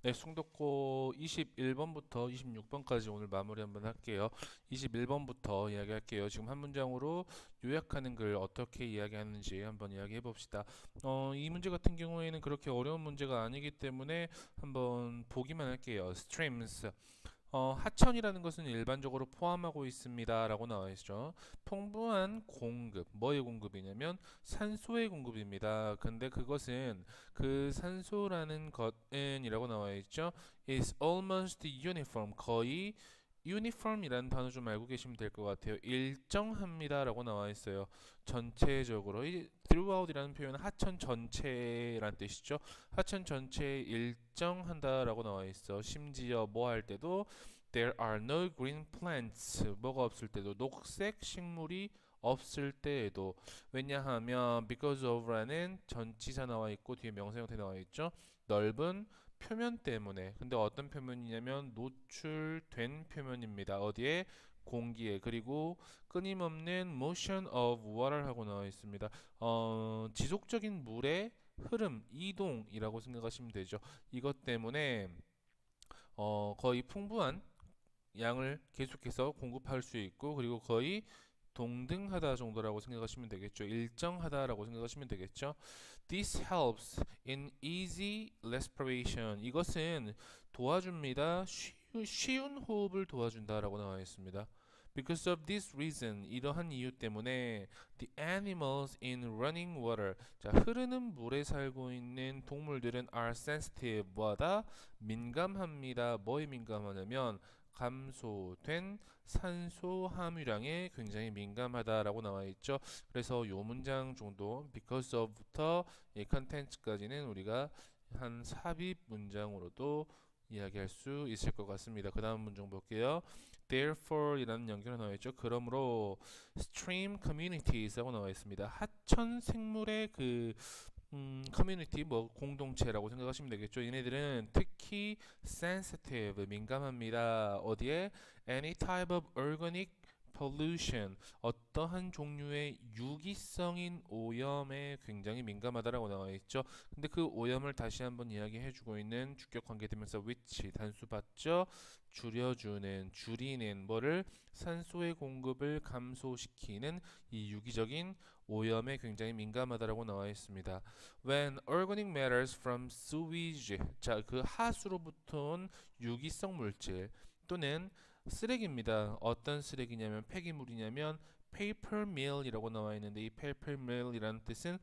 네, 송독고 21번부터 26번까지 오늘 마무리 한번 할게요. 21번부터 이야기할게요. 지금 한 문장으로 요약하는 글 어떻게 이야기하는지 한번 이야기해 봅시다. 이 문제 같은 경우에는 그렇게 어려운 문제가 아니기 때문에 한번 보기만 할게요. streams. 하천이라는 것은 일반적으로 포함하고 있습니다. 라고 나와 있죠. 풍부한 공급. 뭐의 공급이냐면 산소의 공급입니다. 근데 그것은 그 산소라는 것은 이라고 나와 있죠. is almost uniform. 거의 uniform이라는 단어 좀 알고 계시면 될 것 같아요. 일정합니다. 라고 나와 있어요. 전체적으로. 이 throughout이라는 표현은 하천 전체라는 뜻이죠. 하천 전체에 일정한다 라고 나와 있어. 심지어 뭐 할 때도 there are no green plants. 뭐가 없을 때도 녹색 식물이 없을 때에도 왜냐하면 because of라는 전치사 나와 있고 뒤에 명사 형태 나와 있죠. 넓은 표면 때문에. 근데 어떤 표면이냐면 노출된 표면입니다. 어디에? 공기에. 그리고 끊임없는 motion of water 하고 나와 있습니다. 지속적인 물의 흐름, 이동이라고 생각하시면 되죠. 이것 때문에 거의 풍부한 양을 계속해서 공급할 수 있고 그리고 거의 동등하다 정도라고 생각하시면 되겠죠. 일정하다라고 생각하시면 되겠죠. This helps in easy respiration. 이것은 도와줍니다. 쉬운 호흡을 도와준다라고 나와 있습니다. Because of this reason, 이러한 이유 때문에 the animals in running water, 자, 흐르는 물에 살고 있는 동물들은 are sensitive, 뭐하다? 민감합니다. 뭐에 민감하냐면 감소된 산소 함유량에 굉장히 민감하다라고 나와 있죠. 그래서 요 문장 정도 because of부터 이 content까지는 우리가 한 삽입 문장으로도 이야기할 수 있을 것 같습니다. 그 다음 문장 볼게요. Therefore 이라는 연결이 나와 있죠. 그러므로 stream communities라고 나와 있습니다. 하천 생물의 커뮤니티 뭐 공동체라고 생각하시면 되겠죠. 얘네들은 특히 sensitive 민감합니다. 어디에? Any type of organic pollution 어떠한 종류의 유기성인 오염에 굉장히 민감하다라고 나와 있죠. 근데 그 오염을 다시 한번 이야기해주고 있는 주격 관계대명사 which 단수 받죠. 줄이는 뭐를 산소의 공급을 감소시키는 이 유기적인 오염에 굉장히 민감하다라고 나와 있습니다. When organic matters from sewage, 자, 그 하수로부터 온 유기성 물질 또는 쓰레기입니다. 어떤 쓰레기냐면 폐기물이냐면 paper mill이라고 나와 있는데 이 paper mill이라는 뜻은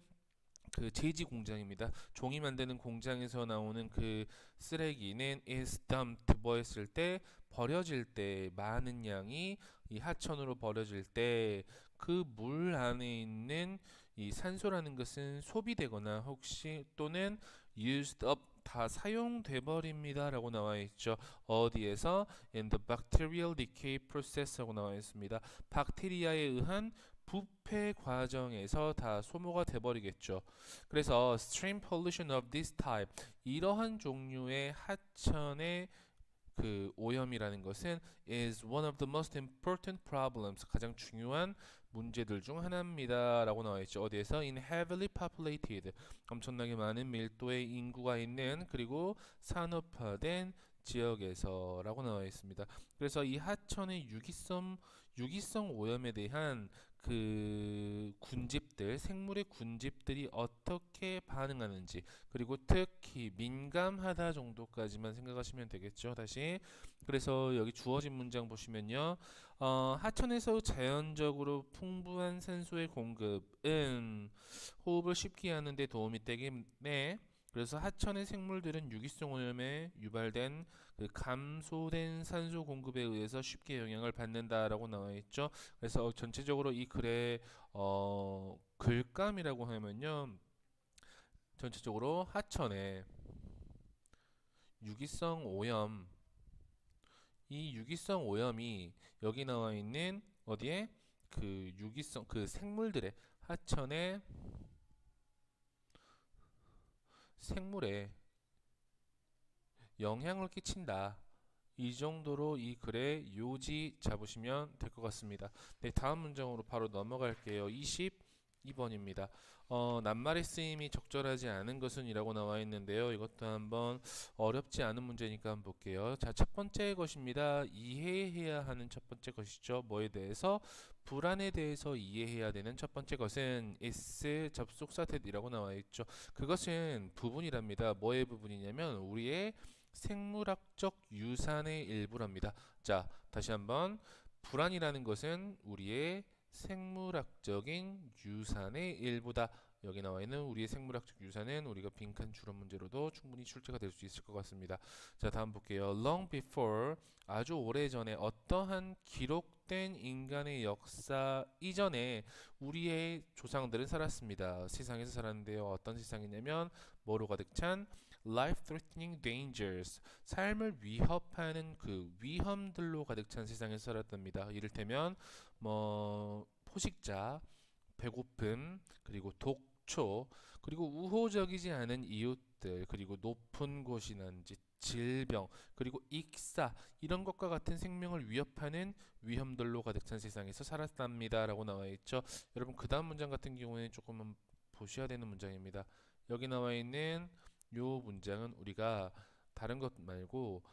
그 제지 공장입니다. 종이 만드는 공장에서 나오는 그 쓰레기는 is dumped 뭐 했을 때 버려질 때 많은 양이 이 하천으로 버려질 때 그 물 안에 있는 이 산소라는 것은 소비되거나 혹시 또는 used up 다 사용돼 버립니다라고 나와 있죠. 어디에서 in the bacterial decay process라고 나와 있습니다. 박테리아에 의한 부패 과정에서 다 소모가 돼버리겠죠. 그래서 stream pollution of this type 이러한 종류의 하천의 그 오염이라는 것은 is one of the most important problems 가장 중요한 문제들 중 하나입니다라고 나와 있죠. 어디에서 in heavily populated 엄청나게 많은 밀도의 인구가 있는 그리고 산업화된 지역에서라고 나와 있습니다. 그래서 이 하천의 유기성 오염에 대한 그 군집들, 생물의 군집들이 어떻게 반응하는지, 그리고 특히 민감하다 정도까지만 생각하시면 되겠죠. 다시. 그래서 여기 주어진 문장 보시면요. 하천에서 자연적으로 풍부한 산소의 공급은 호흡을 쉽게 하는 데 도움이 되겠네. 그래서 하천의 생물들은 유기성 오염에 유발된 그 감소된 산소 공급에 의해서 쉽게 영향을 받는다라고 나와 있죠. 그래서 전체적으로 이 글의 글감이라고 하면요. 전체적으로 하천의 유기성 오염 이 유기성 오염이 여기 나와 있는 어디에 그 유기성 그 생물들의 하천의 생물에 영향을 끼친다. 이 정도로 이 글의 요지 잡으시면 될 것 같습니다. 네, 다음 문장으로 바로 넘어갈게요. 20 2번입니다. 낱말의 쓰임이 적절하지 않은 것은 이라고 나와 있는데요. 이것도 한번 어렵지 않은 문제니까 한번 볼게요. 자, 첫 번째 것입니다. 이해해야 하는 첫 번째 것이죠. 뭐에 대해서? 불안에 대해서 이해해야 되는 첫 번째 것은 is 접속사 that이라고 나와 있죠. 그것은 부분이랍니다. 뭐의 부분이냐면 우리의 생물학적 유산의 일부랍니다. 자, 다시 한번 불안이라는 것은 우리의 생물학적인 유산의 일부다. 여기 나와 있는 우리의 생물학적 유산은 우리가 빈칸 추론 문제로도 충분히 출제가 될 수 있을 것 같습니다. 자, 다음 볼게요. Long before 아주 오래전에 어떠한 기록된 인간의 역사 이전에 우리의 조상들은 살았습니다. 세상에서 살았는데요. 어떤 세상이냐면 뭐로 가득 찬 life-threatening dangers 삶을 위협하는 그 위험들로 가득 찬 세상에서 살았답니다. 이를테면 뭐 포식자, 배고픔, 그리고 독초, 그리고 우호적이지 않은 이웃들, 그리고 높은 곳이난지 질병, 그리고 익사 이런 것과 같은 생명을 위협하는 위험들로 가득 찬 세상에서 살았답니다라고 나와 있죠. 여러분 그 다음 문장 같은 경우에는 조금 보셔야 되는 문장입니다. 여기 나와 있는 요 문장은 우리가 다른 것 말고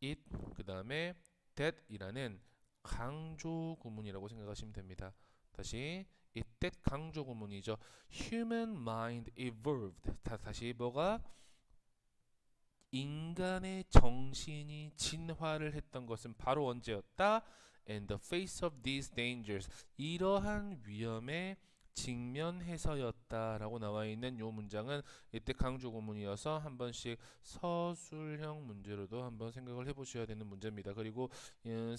it 그 다음에 that이라는 강조 구문이라고 생각하시면 됩니다. 다시 it that 강조 구문이죠. Human mind evolved. 다시 뭐가 인간의 정신이 진화를 했던 것은 바로 언제였다? In the face of these dangers. 이러한 위험에 직면해서였다라고 나와 있는 요 문장은 이때 강조 구문이어서 한 번씩 서술형 문제로도 한번 생각을 해보셔야 되는 문제입니다. 그리고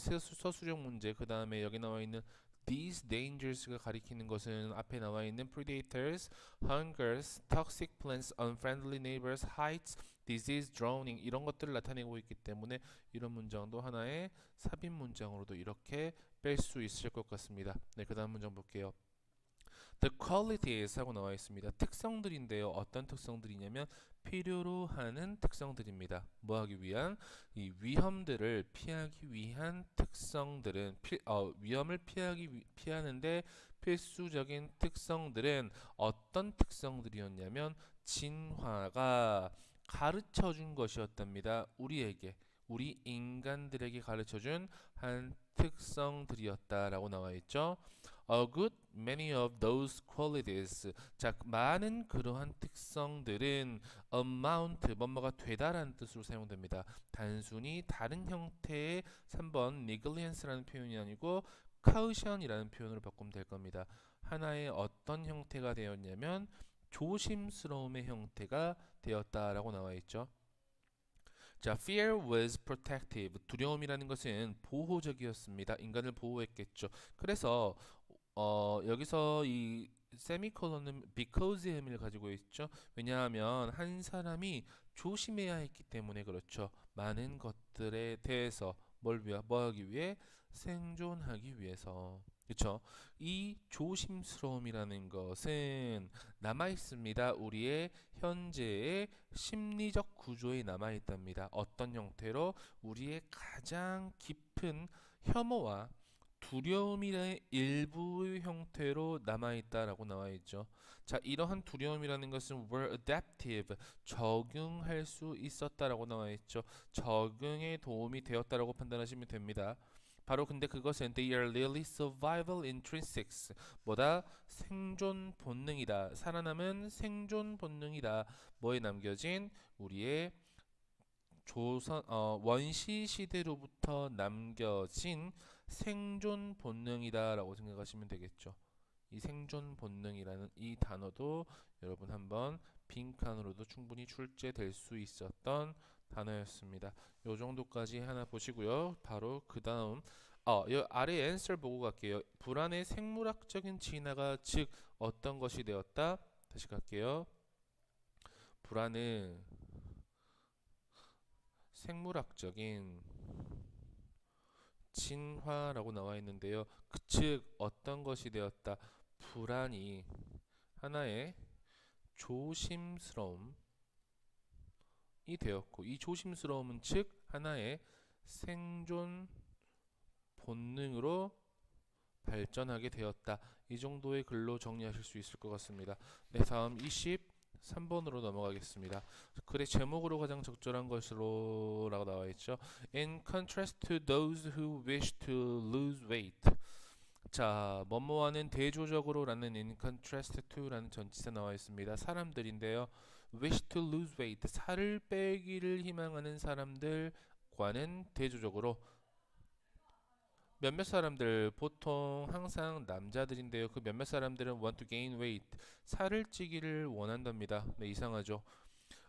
서술형 문제 그 다음에 여기 나와 있는 these dangers가 가리키는 것은 앞에 나와 있는 predators, hungers, toxic plants, unfriendly neighbors, heights, disease, drowning 이런 것들을 나타내고 있기 때문에 이런 문장도 하나의 삽입 문장으로도 이렇게 뺄 수 있을 것 같습니다. 네, 그 다음 문장 볼게요. The qualities 하고 나와 있습니다. 특성들인데요. 어떤 특성들이냐면 필요로 하는 특성들입니다. 뭐 하기 위한? 이 위험들을 피하기 위한 특성들은 위험을 피하는데 필수적인 특성들은 어떤 특성들이었냐면 진화가 가르쳐 준 것이었답니다. 우리에게 우리 인간들에게 가르쳐 준 한 특성들이었다라고 나와 있죠. A good many of those qualities. 자, 많은 그러한 특성들은 amount, 뭐뭐가 되다라는 뜻으로 사용됩니다. 단순히 다른 형태의 3번 negligence,라는 표현이 아니고 caution이라는 표현으로 바꾸면 될 겁니다. 하나의 어떤 형태가 되었냐면 조심스러움의 형태가 되었다라고 나와 있죠. 자, fear was protective. 두려움이라는 것은 보호적이었습니다. 인간을 보호했겠죠. 그래서 여기서 이 세미콜론은 because의 의미를 가지고 있죠. 왜냐하면 한 사람이 조심해야 했기 때문에 그렇죠. 많은 것들에 대해서 뭐 하기 위해? 생존하기 위해서. 그렇죠? 이 조심스러움이라는 것은 남아 있습니다. 우리의 현재의 심리적 구조에 남아 있답니다. 어떤 형태로? 우리의 가장 깊은 혐오와 두려움이라는 일부의 형태로 남아있다라고 나와 있죠. 자, 이러한 두려움이라는 것은 were adaptive, 적응할 수 있었다라고 나와 있죠. 적응에 도움이 되었다라고 판단하시면 됩니다. 바로 근데 그것은 they are really survival intrinsics, 뭐다? 생존 본능이다. 살아남은 생존 본능이다. 뭐에 남겨진? 우리의 원시 시대로부터 남겨진 생존 본능이다라고 생각하시면 되겠죠. 이 생존 본능이라는 이 단어도 여러분 한번 빈칸으로도 충분히 출제될 수 있었던 단어였습니다. 요 정도까지 하나 보시고요. 바로 그 다음 요 아래 answer 보고 갈게요. 불안의 생물학적인 진화가 즉 어떤 것이 되었다? 다시 갈게요. 불안은 생물학적인 진화라고 나와 있는데요. 즉 어떤 것이 되었다? 불안이 하나의 조심스러움이 되었고 이 조심스러움은 즉 하나의 생존 본능으로 발전하게 되었다. 이 정도의 글로 정리하실 수 있을 것 같습니다. 네, 다음 23번으로 넘어가겠습니다. 글의 제목으로 가장 적절한 것으로 라고 나와 있죠. In contrast to those who wish to lose weight. 자, 뭐뭐하는 대조적으로 라는 in contrast to 라는 전치사 나와 있습니다. 사람들인데요. wish to lose weight. 살을 빼기를 희망하는 사람들과는 대조적으로 몇몇 사람들 보통 항상 남자들인데요. 그 몇몇 사람들은 want to gain weight 살을 찌기를 원한답니다. 네, 이상하죠.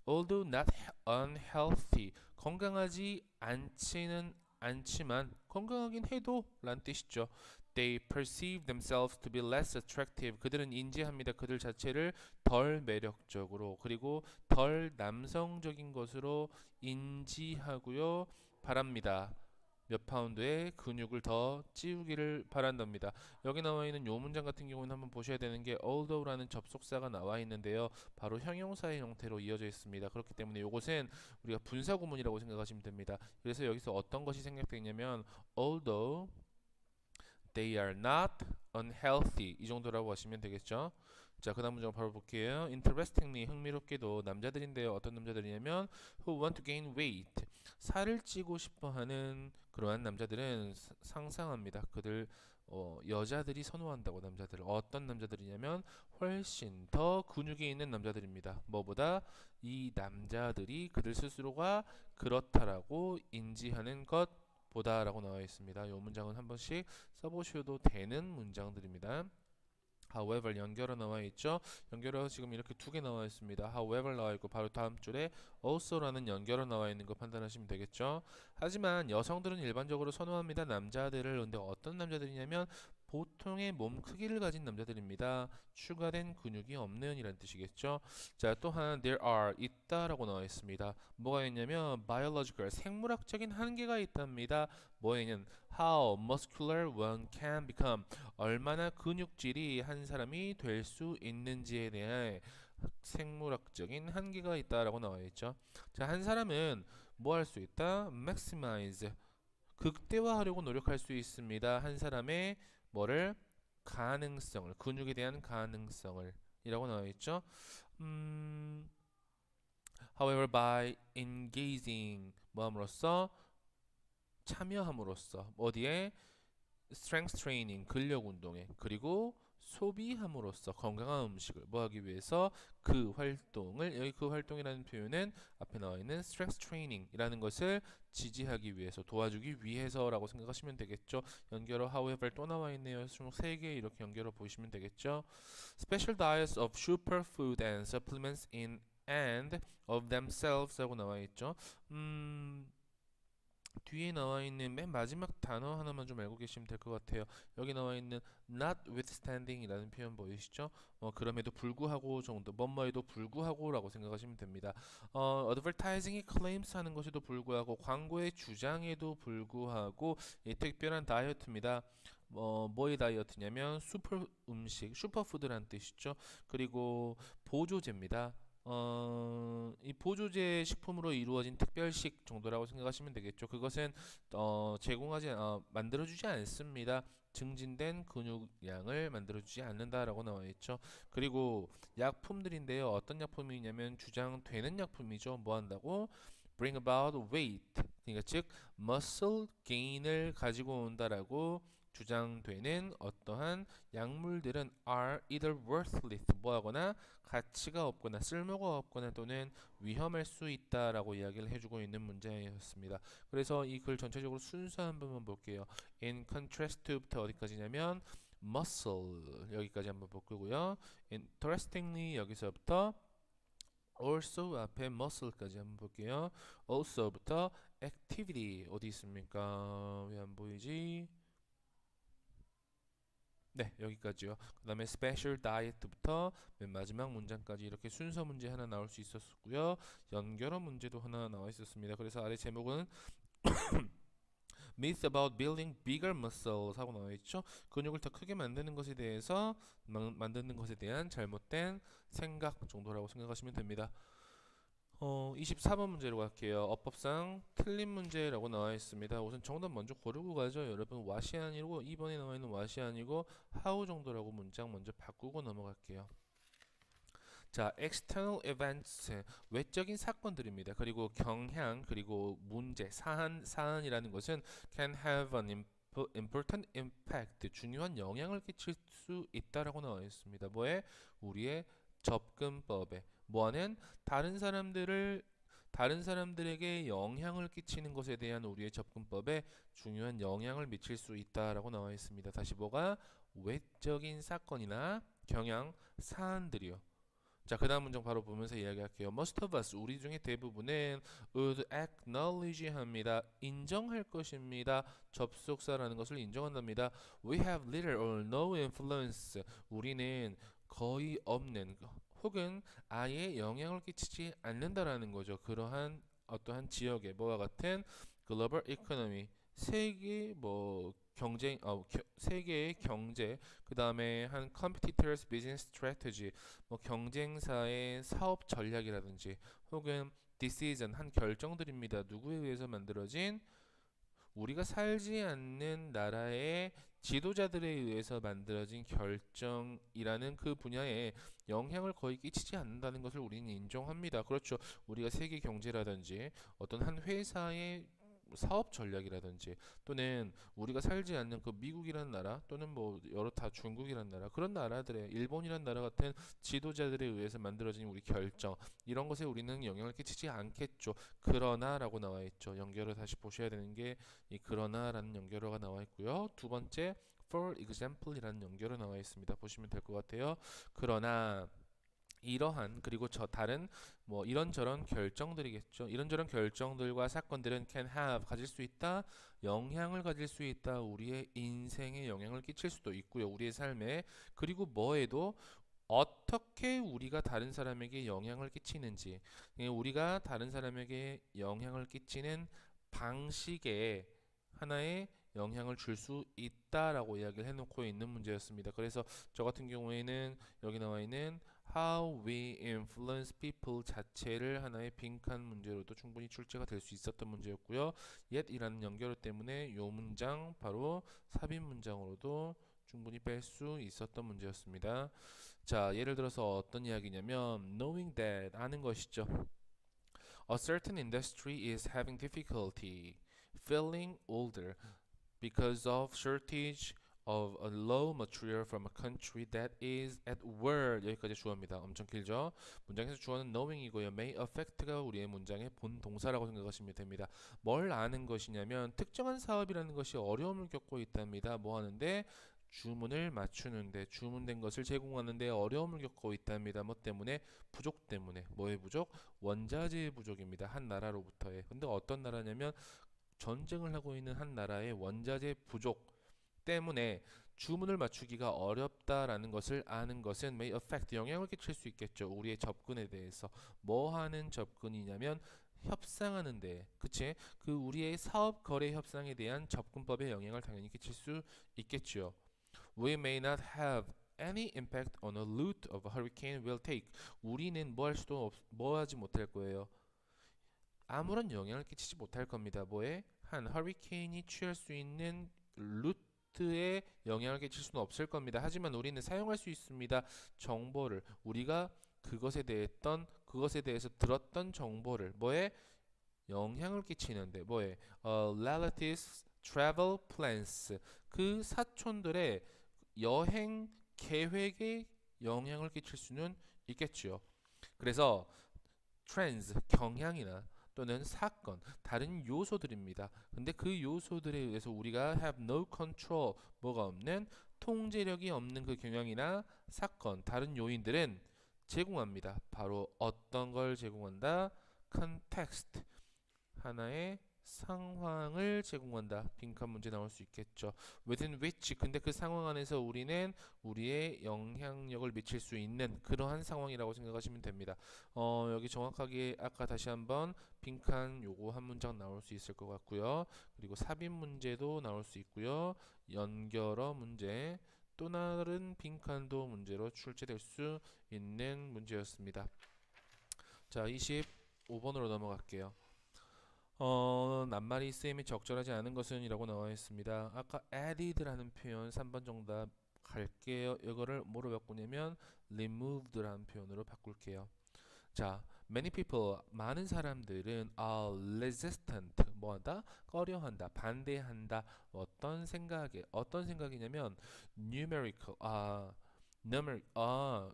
Although not unhealthy 건강하지 않지는 않지만 건강하긴 해도 란 뜻이죠. They perceive themselves to be less attractive. 그들은 인지합니다. 그들 자체를 덜 매력적으로 그리고 덜 남성적인 것으로 인지하고요. 바랍니다. 몇 파운드의 근육을 더 찌우기를 바란답니다. 여기 나와 있는 요 문장 같은 경우는 한번 보셔야 되는 게 although라는 접속사가 나와 있는데요. 바로 형용사의 형태로 이어져 있습니다. 그렇기 때문에 이것은 우리가 분사 구문이라고 생각하시면 됩니다. 그래서 여기서 어떤 것이 생략되냐면 although they are not unhealthy 이 정도라고 하시면 되겠죠. 자, 그 다음 문장 바로 볼게요. Interestingly, 흥미롭게도 남자들인데요. 어떤 남자들이냐면 who want to gain weight 살을 찌고 싶어하는 그러한 남자들은 상상합니다. 그들 여자들이 선호한다고 남자들을 어떤 남자들이냐면 훨씬 더 근육이 있는 남자들입니다. 뭐보다 이 남자들이 그들 스스로가 그렇다라고 인지하는 것 보다라고 나와 있습니다. 이 문장은 한 번씩 써보셔도 되는 문장들입니다. However 연결어 나와 있죠. 연결어 지금 이렇게 두 개 나와 있습니다. However 나와 있고 바로 다음 줄에 also라는 연결어 나와 있는 거 판단하시면 되겠죠. 하지만 여성들은 일반적으로 선호합니다. 남자들을. 근데 어떤 남자들이냐면 보통의 몸 크기를 가진 남자들입니다. 추가된 근육이 없는 이란 뜻이겠죠. 자, 또한 there are 있다라고 나와 있습니다. 뭐가 있냐면 biological 생물학적인 한계가 있답니다. 뭐에는 how muscular one can become 얼마나 근육질이 한 사람이 될 수 있는지에 대한 생물학적인 한계가 있다라고 나와 있죠. 자, 한 사람은 뭐 할 수 있다? maximize 극대화하려고 노력할 수 있습니다. 한 사람의 뭐를 가능성을 근육에 대한 가능성을 이라고 나와 있죠. However, by engaging 뭐함으로써 참여함으로써 어디에 strength training 근력 운동에 그리고 소비함으로써 건강한 음식을 뭐 하기 위해서 그 활동을 여기 그 활동이라는 표현은 앞에 나와 있는 strength training이라는 것을 지지하기 위해서 도와주기 위해서라고 생각하시면 되겠죠. 연결어 however 또 나와 있네요. 총 3개 이렇게 연결어 보시면 되겠죠. Special diets of superfood and supplements in and of themselves 하고 나와 있죠. 뒤에 나와 있는 맨 마지막 단어 하나만 좀 알고 계시면 될 것 같아요. 여기 나와 있는 notwithstanding 이라는 표현 보이시죠? 그럼에도 불구하고 정도, 뭐뭐에도 불구하고라고 생각하시면 됩니다. advertising이 claims 하는 것에도 불구하고 광고의 주장에도 불구하고 이 특별한 다이어트입니다. 뭐의 다이어트냐면 슈퍼 음식, 슈퍼푸드라는 뜻이죠. 그리고 보조제입니다. 이 보조제 식품으로 이루어진 특별식 정도라고 생각하시면 되겠죠. 그것은 만들어주지 않습니다. 증진된 근육량을 만들어주지 않는다라고 나와 있죠. 그리고 약품들인데요. 어떤 약품이냐면 주장되는 약품이죠. 뭐 한다고? Bring about weight. 그러니까 즉 muscle gain을 가지고 온다라고 주장되는 어떠한 약물들은 are either worthless 뭐하거나 가치가 없거나 쓸모가 없거나 또는 위험할 수 있다라고 이야기를 해주고 있는 문장이었습니다. 그래서 이 글 전체적으로 순서 한 번만 볼게요. In contrast to부터 어디까지냐면 muscle 여기까지 한번 볼 거고요. Interestingly 여기서부터 also 앞에 muscle까지 한번 볼게요. also부터 activity 어디 있습니까? 왜 안 보이지? 네, 여기까지요. 그 다음에 special diet부터 맨 마지막 문장까지 이렇게 순서 문제 하나 나올 수 있었고요. 연결어 문제도 하나 나와 있었습니다. 그래서 아래 제목은 myth about building bigger muscles 하고 나와 있죠. 근육을 더 크게 만드는 것에 대해서 만드는 것에 대한 잘못된 생각 정도라고 생각하시면 됩니다. 24번 문제로 갈게요. 어법상 틀린 문제라고 나와 있습니다. 우선 정답 먼저 고르고 가죠. 여러분 what이 아니고 2번에 나와 있는 what이 아니고 how 정도라고 문장 먼저 바꾸고 넘어갈게요. 자, external events 외적인 사건들입니다. 그리고 경향 그리고 문제 사안이라는 것은 can have an important impact 중요한 영향을 끼칠 수 있다라고 나와 있습니다. 뭐에? 우리의 접근법에 뭐하는 다른 사람들에게 영향을 끼치는 것에 대한 우리의 접근법에 중요한 영향을 미칠 수 있다라고 나와 있습니다. 다시 뭐가? 외적인 사건이나 경향 사안들이요. 자, 그 다음 문장 바로 보면서 이야기할게요. Most of us, 우리 중에 대부분은 would acknowledge 합니다. 인정할 것입니다. 접속사라는 것을 인정한답니다. We have little or no influence. 우리는 거의 없는 혹은 아예 영향을 끼치지 않는다라는 거죠. 그러한 어떠한 지역에 뭐와 같은 글로벌 이코노미 세계 뭐 경쟁 세계의 경제 그다음에 한 competitors business strategy 뭐 경쟁사의 사업 전략이라든지 혹은 decision 한 결정들입니다. 누구에 의해서 만들어진 우리가 살지 않는 나라의 지도자들에 의해서 만들어진 결정이라는 그 분야에 영향을 거의 끼치지 않는다는 것을 우리는 인정합니다. 그렇죠. 우리가 세계 경제라든지 어떤 한 회사의 사업 전략이라든지 또는 우리가 살지 않는 그 미국이라는 나라 또는 뭐 여러 다 중국이라는 나라 그런 나라들의 일본이라는 나라 같은 지도자들에 의해서 만들어진 우리 결정 이런 것에 우리는 영향을 끼치지 않겠죠. 그러나라고 나와 있죠. 연결을 다시 보셔야 되는 게 이 그러나라는 연결어가 나와 있고요. 두 번째 for example이라는 연결어 나와 있습니다. 보시면 될 것 같아요. 그러나 이러한 그리고 저 다른 뭐 이런저런 결정들이겠죠. 이런저런 결정들과 사건들은 can have 가질 수 있다, 영향을 가질 수 있다, 우리의 인생에 영향을 끼칠 수도 있고요. 우리의 삶에 그리고 뭐에도 어떻게 우리가 다른 사람에게 영향을 끼치는지, 우리가 다른 사람에게 영향을 끼치는 방식에 하나의 영향을 줄 수 있다라고 이야기를 해놓고 있는 문제였습니다. 그래서 저 같은 경우에는 여기 나와 있는 How we influence people 자체를 하나의 빈칸 문제로도 충분히 출제가 될 수 있었던 문제였고요. yet이라는 연결어 때문에 이 문장 바로 삽입 문장으로도 충분히 뺄 수 있었던 문제였습니다. 자, 예를 들어서 어떤 이야기냐면 knowing that 아는 것이죠. A certain industry is having difficulty feeling older because of shortage of a low material from a country that is at war. 여기까지 주어입니다. 엄청 길죠? 문장에서 주어는 knowing이고요. may affect가 우리의 문장의 본 동사라고 생각하시면 됩니다. 뭘 아는 것이냐면 특정한 사업이라는 것이 어려움을 겪고 있답니다. 뭐 하는데? 주문을 맞추는데 주문된 것을 제공하는데 어려움을 겪고 있답니다. 뭐 때문에? 부족 때문에. 뭐의 부족? 원자재의 부족입니다. 한 나라로부터의. 근데 어떤 나라냐면 전쟁을 하고 있는 한 나라의 원자재 부족 때문에 주문을 맞추기가 어렵다라는 것을 아는 것은 may affect 영향을 끼칠 수 있겠죠. 우리의 접근에 대해서 뭐 하는 접근이냐면 협상하는 데, 그치? 그 우리의 사업 거래 협상에 대한 접근법에 영향을 당연히 끼칠 수 있겠죠. We may not have any impact on a route of a hurricane will take. 우리는 뭐 하지 못할 거예요. 아무런 영향을 끼치지 못할 겁니다. 뭐에? 한 허리케인이 취할 수 있는 루트에 영향을 끼칠 수는 없을 겁니다. 하지만 우리는 사용할 수 있습니다. 정보를 우리가 그것에 대해서 들었던 정보를 뭐에? 영향을 끼치는데 뭐에? relatives travel plans 그 사촌들의 여행 계획에 영향을 끼칠 수는 있겠죠. 그래서 trends 경향이나 또는 사건, 다른 요소들입니다. 근데 그 요소들에 의해서 우리가 have no control, 뭐가 없는 통제력이 없는 그 경향이나 사건, 다른 요인들은 제공합니다. 바로 어떤 걸 제공한다? context, 하나의 상황을 제공한다. 빈칸 문제 나올 수 있겠죠. within which 근데 그 상황 안에서 우리는 우리의 영향력을 미칠 수 있는 그러한 상황이라고 생각하시면 됩니다. 여기 정확하게 아까 다시 한번 빈칸 요거 한 문장 나올 수 있을 것 같고요. 그리고 삽입 문제도 나올 수 있고요. 연결어 문제 또 다른 빈칸도 문제로 출제될 수 있는 문제였습니다. 자, 25번으로 넘어갈게요. 낱말이 쓰임이 적절하지 않은 것은 이라고 나와 있습니다. 아까 added라는 표현 3번 정답 갈게요. 이거를 뭐로 바꾸냐면 removed라는 표현으로 바꿀게요. 자, many people 많은 사람들은 are resistant 뭐한다? 꺼려한다, 반대한다. 어떤 생각이냐면 numerical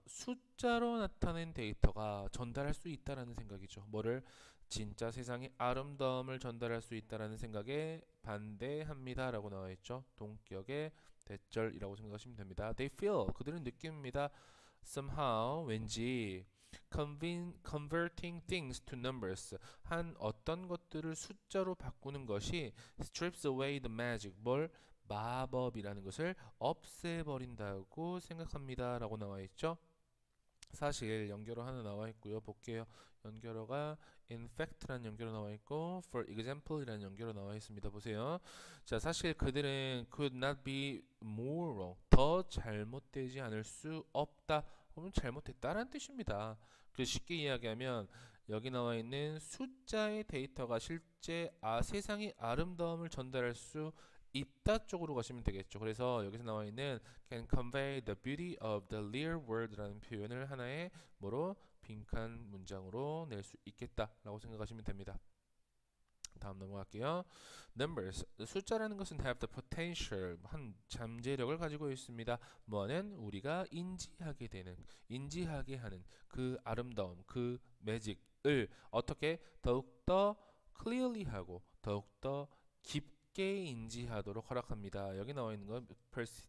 숫자로 나타낸 데이터가 전달할 수 있다라는 생각이죠. 뭐를 진짜 세상의 아름다움을 전달할 수 있다라는 생각에 반대합니다라고 나와 있죠. 동격의 대절이라고 생각하시면 됩니다. They feel 그들은 느낍니다. Somehow 왠지 converting things to numbers 한 어떤 것들을 숫자로 바꾸는 것이 strips away the magic 뭘 마법이라는 것을 없애버린다고 생각합니다 라고 나와 있죠. 사실 연결어 하나 나와 있고요. 볼게요. 연결어가 in fact라는 연결어 나와 있고 for example이라는 연결어 나와 있습니다. 보세요. 자, 사실 그들은 could not be more wrong. 더 잘못되지 않을 수 없다. 그러면 잘못했다라는 뜻입니다. 그래서 쉽게 이야기하면 여기 나와 있는 숫자의 데이터가 실제 세상의 아름다움을 전달할 수 있다 쪽으로 가시면 되겠죠. 그래서 여기서 나와 있는 can convey the beauty of the real world라는 표현을 하나의 뭐로 빈칸 문장으로 낼 수 있겠다라고 생각하시면 됩니다. 다음 넘어갈게요. Numbers 숫자라는 것은 have the potential 한 잠재력을 가지고 있습니다. 뭐는 우리가 인지하게 하는 그 아름다움, 그 매직을 어떻게 더욱더 clearly 하고 더욱더 깊게 인지하도록 허락합니다. 여기 나와 있는 건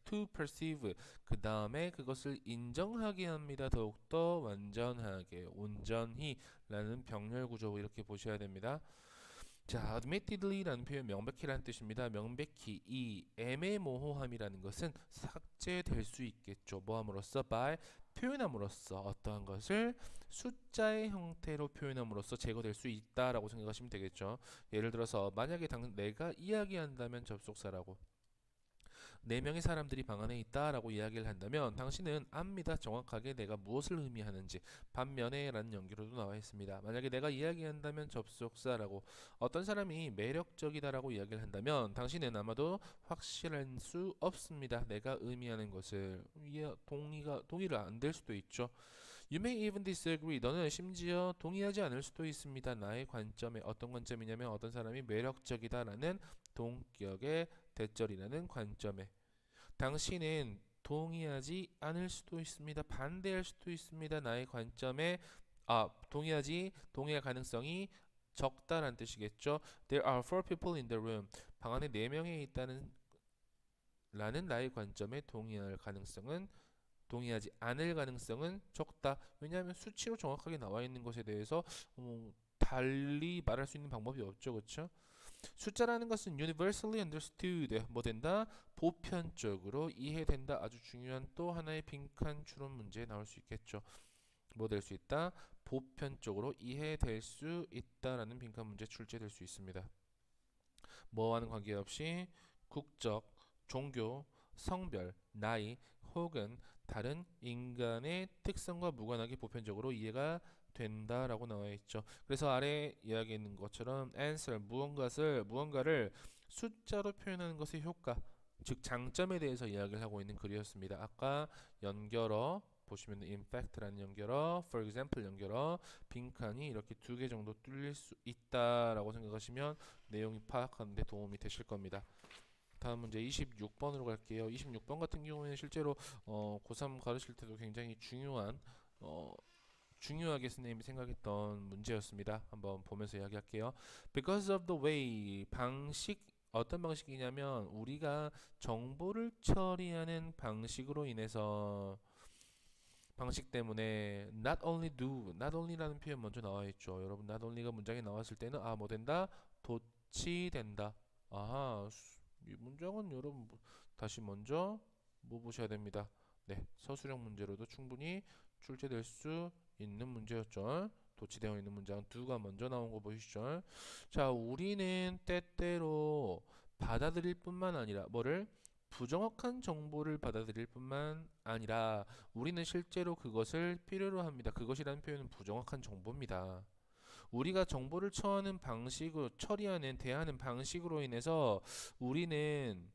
to perceive 그 다음에 그것을 인정하게 합니다. 더욱더 완전하게, 온전히 라는 병렬 구조 이렇게 보셔야 됩니다. 자, admittedly라는 표현 명백히라는 뜻입니다. 명백히 이 애매모호함이라는 것은 삭제될 수 있겠죠. 뭐함으로써 by 표현함으로써 어떠한 것을 숫자의 형태로 표현함으로써 제거될 수 있다라고 생각하시면 되겠죠. 예를 들어서 만약에 내가 이야기한다면 접속사라고 4명의 사람들이 방 안에 있다라고 이야기를 한다면 당신은 압니다. 정확하게 내가 무엇을 의미하는지. 반면에 라는 연결어도 나와 있습니다. 만약에 내가 이야기한다면 접속사라고 어떤 사람이 매력적이다라고 이야기를 한다면 당신은 아마도 확실할 수 없습니다. 내가 의미하는 것을 동의를 안 될 수도 있죠. You may even disagree. 너는 심지어 동의하지 않을 수도 있습니다. 나의 관점에 어떤 관점이냐면 어떤 사람이 매력적이다라는 동격의 대절이라는 관점에 당신은 동의하지 않을 수도 있습니다. 반대할 수도 있습니다. 나의 관점에 동의할 가능성이 적다라는 뜻이겠죠. There are 4 people in the room. 방 안에 4명이 있다는 라는 나의 관점에 동의하지 않을 가능성은 적다. 왜냐하면 수치로 정확하게 나와 있는 것에 대해서 달리 말할 수 있는 방법이 없죠. 그렇죠? 숫자라는 것은 universally understood 뭐 된다? 보편적으로 이해된다. 아주 중요한 또 하나의 빈칸 추론 문제에 나올 수 있겠죠. 뭐 될 수 있다? 보편적으로 이해될 수 있다라는 빈칸 문제 출제될 수 있습니다. 뭐와는 관계없이 국적, 종교, 성별, 나이 혹은 다른 인간의 특성과 무관하게 보편적으로 이해가 된다라고 나와 있죠. 그래서 아래 이야기해 있는 것처럼 answer 무언가를 숫자로 표현하는 것의 효과, 즉 장점에 대해서 이야기를 하고 있는 글이었습니다. 아까 연결어 보시면 in fact라는 연결어, for example 연결어, 빈칸이 이렇게 2개 정도 뚫릴 수 있다라고 생각하시면 내용이 파악하는 데 도움이 되실 겁니다. 다음 문제 26번으로 갈게요. 26번 같은 경우에는 실제로 고3 가르칠 때도 굉장히 중요하게 선생님이 생각했던 문제였습니다. 한번 보면서 이야기할게요. Because of the way 어떤 방식이냐면 우리가 정보를 처리하는 방식으로 인해서 방식 때문에 not only라는 표현 먼저 나와 있죠. 여러분 not only가 문장에 나왔을 때는 뭐 된다? 도치된다. 이 문장은 여러분 다시 먼저 뭐 보셔야 됩니다. 네, 서술형 문제로도 충분히 출제될 수 있는 문제였죠. 도치되어 있는 문장 두가 먼저 나온 거 보이시죠? 자, 우리는 때때로 받아들일 뿐만 아니라 부정확한 정보를 받아들일 뿐만 아니라 우리는 실제로 그것을 필요로 합니다. 그것이라는 표현은 부정확한 정보입니다. 우리가 정보를 처하는 방식으로 처리하는 대하는 방식으로 인해서 우리는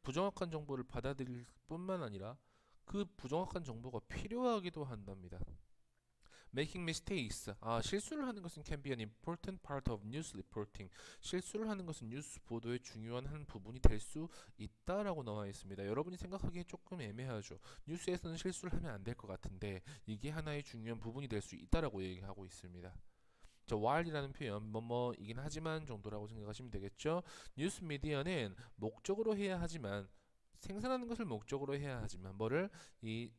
부정확한 정보를 받아들일 뿐만 아니라 그 부정확한 정보가 필요하기도 한답니다. Making mistakes. 실수를 하는 것은 can be an important part of news reporting. 실수를 하는 것은 뉴스 보도의 중요한 한 부분이 될 수 있다라고 나와 있습니다. 여러분이 생각하기에 조금 애매하죠. 뉴스에서는 실수를 하면 안 될 것 같은데 이게 하나의 중요한 부분이 될 수 있다라고 얘기하고 있습니다. while이라는 표현 뭐뭐이긴 하지만 정도라고 생각하시면 되겠죠. 뉴스 미디어는 목적으로 해야 하지만 생산하는 것을 목적으로 해야 하지만 뭐를 이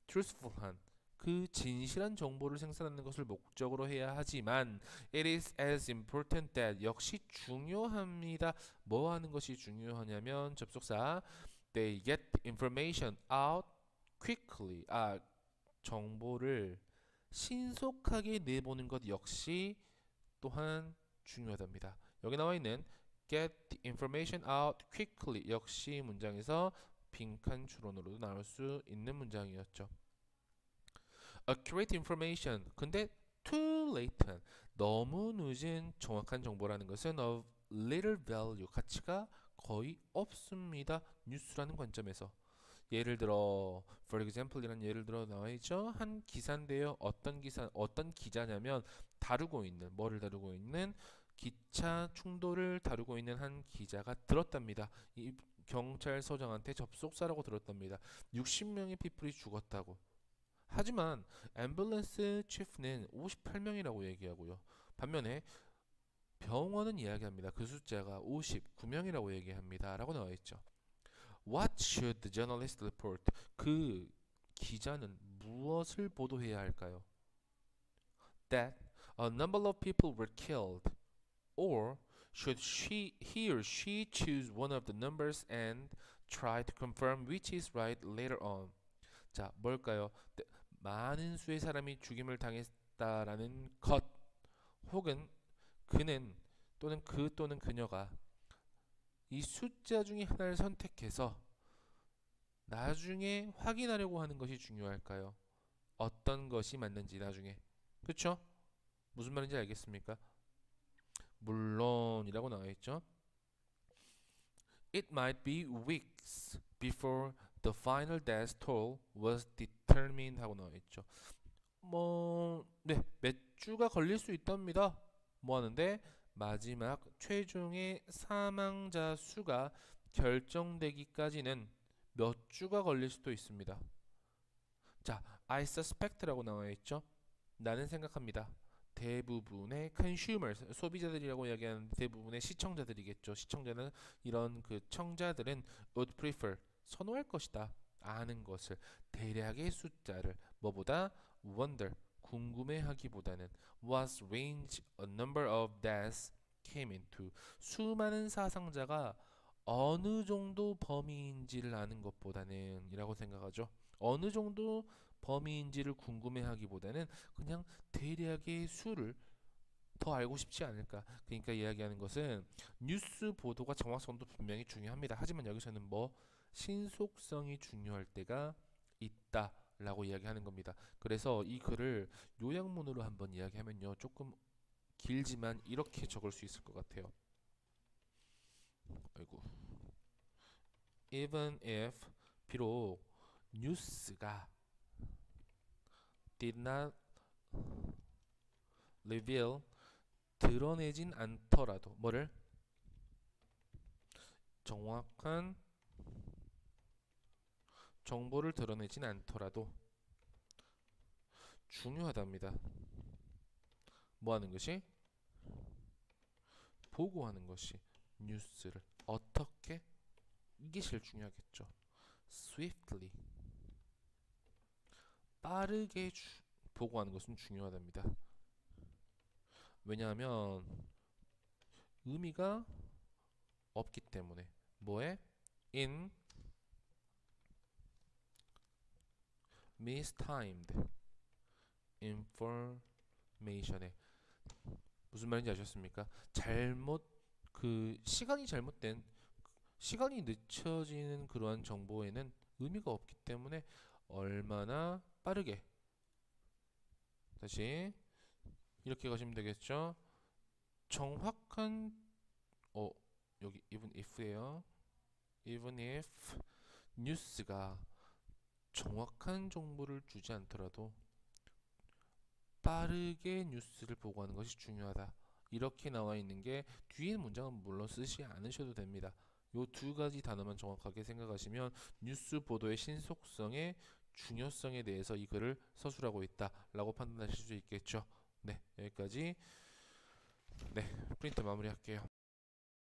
truthful한 그 진실한 정보를 생산하는 것을 목적으로 해야 하지만 it is as important that 역시 중요합니다. 뭐 하는 것이 중요하냐면 접속사 they get information out quickly 정보를 신속하게 내보는 것 역시 또한 중요하답니다. 여기 나와 있는 get the information out quickly 역시 문장에서 빈칸 추론으로도 나올 수 있는 문장이었죠. accurate information 근데 too late 너무 늦은 정확한 정보라는 것은 of little value 가치가 거의 없습니다. 뉴스라는 관점에서 예를 들어 for example이라는 예를 들어 나와 있죠. 한 기사인데요. 어떤 기자냐면 뭐를 다루고 있는 기차 충돌을 다루고 있는 한 기자가 들었답니다. 이 경찰서장한테 접속사라고 들었답니다. 60명의 피플이 죽었다고. 하지만 앰뷸런스 치프는 58명이라고 얘기하고요. 반면에 병원은 이야기합니다. 그 숫자가 59명이라고 얘기합니다. 라고 나와 있죠. What should the journalist report? 그 기자는 무엇을 보도해야 할까요? That a number of people were killed. Or should he or she choose one of the numbers and try to confirm which is right later on? 자, 뭘까요? 많은 수의 사람이 죽임을 당했다라는 것 혹은 그는 또는 그녀가 이 숫자 중에 하나를 선택해서 나중에 확인하려고 하는 것이 중요할까요? 어떤 것이 맞는지 나중에. 그쵸? 무슨 말인지 알겠습니까? 물론이라고 나와 있죠. It might be weeks before the final death toll was determined 하고 나와 있죠. 몇 주가 걸릴 수 있답니다. 뭐 하는데 마지막 최종의 사망자 수가 결정되기까지는 몇 주가 걸릴 수도 있습니다. 자, I suspect라고 나와 있죠. 나는 생각합니다. 대부분의 consumers, 소비자들이라고 이야기하는 대부분의 시청자들이겠죠. 시청자는 이런 그 청자들은 would prefer, 선호할 것이다. 아는 것을, 대략의 숫자를 뭐보다 wonder, 궁금해하기보다는 was range a number of deaths came into, 수많은 사상자가 어느 정도 범위인지를 아는 것보다는 이라고 생각하죠. 어느 정도 범위인지를 궁금해하기보다는 그냥 대략의 수를 더 알고 싶지 않을까. 그러니까 이야기하는 것은 뉴스 보도가 정확성도 분명히 중요합니다. 하지만 여기서는 신속성이 중요할 때가 있다라고 이야기하는 겁니다. 그래서 이 글을 요약문으로 한번 이야기하면요. 조금 길지만 이렇게 적을 수 있을 것 같아요. 아이고. Even if 비록 뉴스가 did not reveal 드러내진 않더라도 뭐를 정확한 정보를 드러내진 않더라도 중요하답니다. 뭐 하는 것이? 보고하는 것이 뉴스를 어떻게? 이게 제일 중요하겠죠. swiftly 빠르게 보고하는 것은 중요하답니다. 왜냐하면 의미가 없기 때문에 뭐에? in mistimed information에 무슨 말인지 아셨습니까? 시간이 늦춰지는 그러한 정보에는 의미가 없기 때문에 얼마나 빠르게 다시 이렇게 가시면 되겠죠. 정확한 여기 even if예요. even if 뉴스가 정확한 정보를 주지 않더라도 빠르게 뉴스를 보고하는 것이 중요하다. 이렇게 나와 있는 게 뒤에 문장은 물론 쓰지 않으셔도 됩니다. 요 두 가지 단어만 정확하게 생각하시면 뉴스 보도의 신속성의 중요성에 대해서 이 글을 서술하고 있다라고 판단하실 수 있겠죠. 네, 여기까지. 네, 프린트 마무리할게요.